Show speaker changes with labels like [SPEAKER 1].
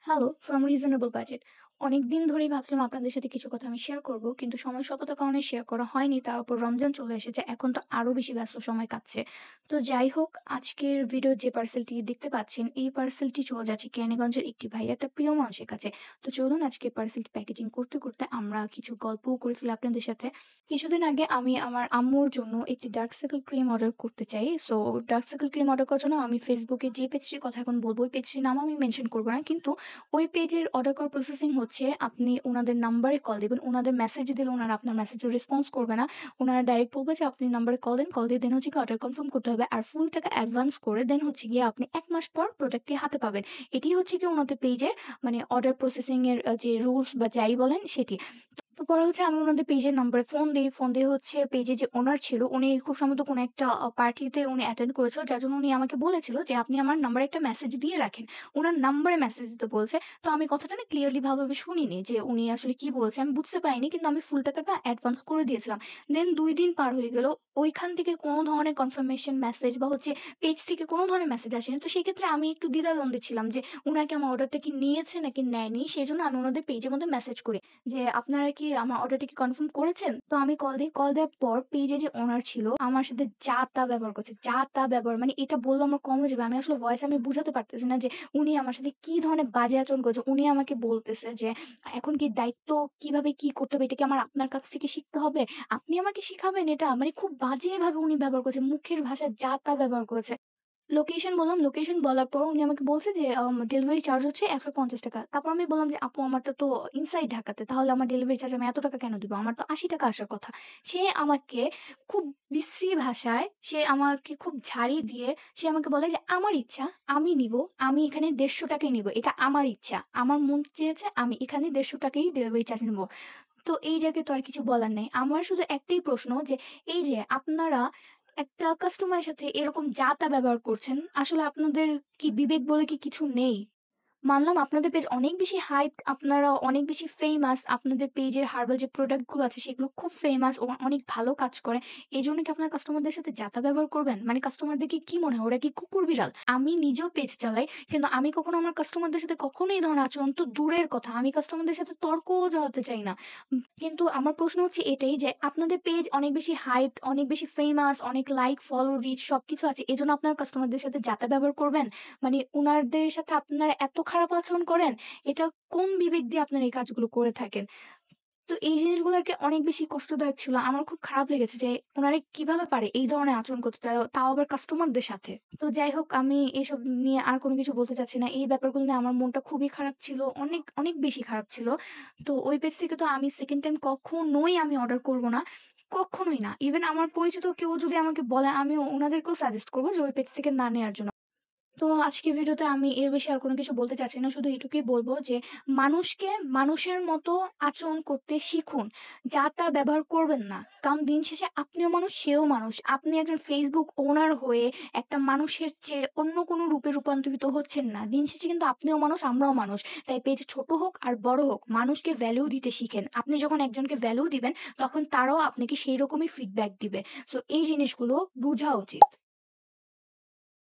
[SPEAKER 1] Hello from reasonable budget. অনেকদিন ধরেই ভাবছিলাম আপনাদের সাথে কিছু কথা আমি শেয়ার করব, কিন্তু সময় স্বল্পতার কারণে শেয়ার করা হয়নি। তার উপর রমজান চলে এসেছে, এখন তো আরো বেশি ব্যস্ত সময় কাটছে। তো যাই হোক, আজকের ভিডিও যে পার্সেলটি দেখতে পাচ্ছেন, এই পার্সেলটি চলে যাচ্ছে কেরানীগঞ্জের একটি একটা প্রিয় মানুষের কাছে। তো চলুন আজকে পার্সেলটি প্যাকেজিং করতে করতে আমরা কিছু গল্পও করে ফেলি আপনাদের সাথে। কিছুদিন আগে আমি আমার আম্মুর জন্য একটি ডার্ক সার্কেল ক্রিম অর্ডার করতে চাই। So dark circle cream order করার জন্য আমি ফেসবুকে যে পেজটির কথা এখন বলবো, ওই পেজটির নাম আমি মেনশন করবো না, কিন্তু ওই পেজের অর্ডার করার প্রসেসিং হচ্ছে, আপনি ওনাদের নাম্বারে কল দিবেন। ওনাদের মেসেজ দিলে ওনারা আপনার মেসেজের রেসপন্স করবে না। ওনারা ডাইরেক্ট বলবে যে আপনি নাম্বারে কল দেন, কল দিয়ে দেন হচ্ছে গিয়ে অর্ডার কনফার্ম করতে হবে। আর ফুল টাকা অ্যাডভান্স করে দেন হচ্ছে গিয়ে আপনি ১ মাস পর প্রোডাক্টটি হাতে পাবেন। এটি হচ্ছে গিয়ে ওনাদের পেজের মানে অর্ডার প্রসেসিং এর যে রুলস বা যাই বলেন সেটি। তো পরে হচ্ছে আমি ওনাদের পেজের নাম্বারে ফোন দিই। ফোন দিয়ে হচ্ছে পেজে যে ওনার ছিল, উনি খুব সম্ভবত কোনো একটা পার্টিতে উনি অ্যাটেন্ড করেছিল। যার জন্য উনি আমাকে বলেছিল যে, "আপনি আমার নাম্বারে একটা মেসেজ দিয়ে রাখেন।" উনার নাম্বারে মেসেজ দিতে বলছে। তো আমি কথাটা না ক্লিয়ারলি ভাবে শুনিনি যে উনি আসলে কি বলছে। আমি বুঝতে পারিনি, কিন্তু আমি ফুল টাকাটা অ্যাডভান্স করে দিয়েছিলাম। দেন ২ দিন পার হয়ে গেল। ওইখান থেকে কোনো ধরনের কনফার্মেশন মেসেজ বা হচ্ছে পেজ থেকে কোনো ধরনের মেসেজ আসেনি। তো সেক্ষেত্রে আমি একটু দ্বিধাদ্বন্দ্বে ছিলাম যে উনাকে আমার অর্ডারটা কি নিয়েছে নাকি নেয়নি। সেজন্য আমি ওনাদের পেজের মধ্যে মেসেজ করি যে, "আপনারা কি আমার অর্ডারটা কি কনফার্ম করেছেন?" তো আমি কল দেই। কল দেওয়ার পর পেজে যে ওনার ছিল, আমার সাথে যা তা ব্যবহার করছে। যা তা ব্যবহার মানে এটা বললে আমার কম হয়ে যাবে। আমি আসলে ভয়েসে আমি বুঝাতে পারতেছি না যে উনি আমার সাথে কি ধরনের বাজে আচরণ করেছে। উনি আমাকে বলতেছে যে, "এখন কি দায়িত্ব কিভাবে কি করতে হবে, এটা কি আমার আপনার কাছ থেকে শিখতে হবে? আপনি আমাকে শিখাবেন এটা?" মানে খুব বাজেভাবে উনি ব্যবহার করেছে। মুখের ভাষা যা তা ব্যবহার করেছে। লোকেশন বললাম, লোকেশন বলার পর উনি আমাকে বলছে যে ডেলিভারি চার্জ হচ্ছে ৳১৫০। তারপর আমি বললাম যে, "আপু আমারটা তো ইনসাইড ঢাকাতে। তাহলে আমার ডেলিভারি চার্জ আমি এত টাকা কেন দিব? আমার তো ৳৮০ আসার কথা।" সে আমাকে খুব বিশ্রী ভাষায় সে আমাকে খুব ঝাড়ি দিয়ে সে আমাকে বলে যে, "আমার ইচ্ছা, আমি নিবো। আমি এখানে ৳১৫০ নিবো। এটা আমার ইচ্ছা। আমার মন চেয়েছে আমি এখানে ৳১৫০ ডেলিভারি চার্জ নিবো।" তো এই জায়গায় তো আর কিছু বলার নেই। আমার শুধু একটাই প্রশ্ন যে, এই যে আপনারা একটা কাস্টমারের সাথে এরকম যা তা ব্যবহার করছেন, আসলে আপনাদের কি বিবেক বলে কি কিছু নেই? মানলাম আপনাদের পেজ অনেক বেশি হাইপড, আপনারা অনেক বেশি ফেমাস। আপনাদের পেজের হার্বাল যে প্রোডাক্ট গুলো আছে সেগুলো খুব ফেমাস ও অনেক ভালো কাজ করে। এজন্য কি আপনার কাস্টমারদের সাথে যাতা ব্যবহার করবেন? মানে কাস্টমারদেরকে কি মনে হয় ওরা কি কুকুর বিড়াল? আমি নিজেও পেজ চালাই, কিন্তু আমি কখনো আমার কাস্টমারদের সাথে কখনোই এই ধরনের আচরণ তো দূরের কথা। আমি কাস্টমারদের সাথে তর্কও জড়াতে চাই না। কিন্তু আমার প্রশ্ন হচ্ছে এটাই যে আপনাদের পেজ অনেক বেশি হাইপড, অনেক বেশি ফেমাস, অনেক লাইক, ফলো, রিচ সবকিছু আছে। এজন্য আপনার কাস্টমারদের সাথে যাতা ব্যবহার করবেন? মানে উনারদের সাথে আপনারা এত খারাপ আচরণ করেন? এটা কোন বিবেক দিয়ে আপনারা এই কাজগুলো করে থাকেন? তো এই জিনিসগুলো আরকি অনেক বেশি কষ্টদায়ক ছিল। আমার খুব খারাপ লেগেছে যে উনারা কিভাবে পারে এই ধরনের আচরণ করতে, তাও আবার কাস্টমারদের সাথে। তো যাই হোক, আমি এসব নিয়ে আর কোনো কিছু বলতে চাচ্ছি না। এই ব্যাপারগুলো নিয়ে আমার মনটা খুবই খারাপ ছিল। অনেক, অনেক বেশি খারাপ ছিল। তো ওই পেজ থেকে তো আমি 2nd টাইম কখনোই আমি অর্ডার করব না। কখনোই না। ইভেন আমার পরিচিত কেউ যদি আমাকে বলে, আমি উনাদেরকেও সাজেস্ট করব যে ওই পেজ থেকে না নেয়ার জন্য। তো আজকের ভিডিওতে আমি এর বেশি আর কোনো কিছু বলতে চাচ্ছি না। শুধু এটুকুই বলব যে মানুষকে মানুষের মতো আচরণ করতে শিখুন। যা তা ব্যবহার করবেন না। কারণ দিন শেষে আপনিও মানুষ, সেও মানুষ। আপনি একজন Facebook ওনার হয়ে একটা মানুষের চেয়ে অন্য কোনো রূপে রূপান্তরিত হচ্ছেন না। দিন শেষে কিন্তু আপনিও মানুষ, আমরাও মানুষ। তাই পেজ ছোট হোক আর বড় হোক, মানুষকে ভ্যালু দিতে শিখেন। আপনি যখন একজনকে ভ্যালু দিবেন, তখন তারাও আপনাকে সেই রকমই ফিডব্যাক দিবে। সো এই জিনিসগুলো বুঝা উচিত।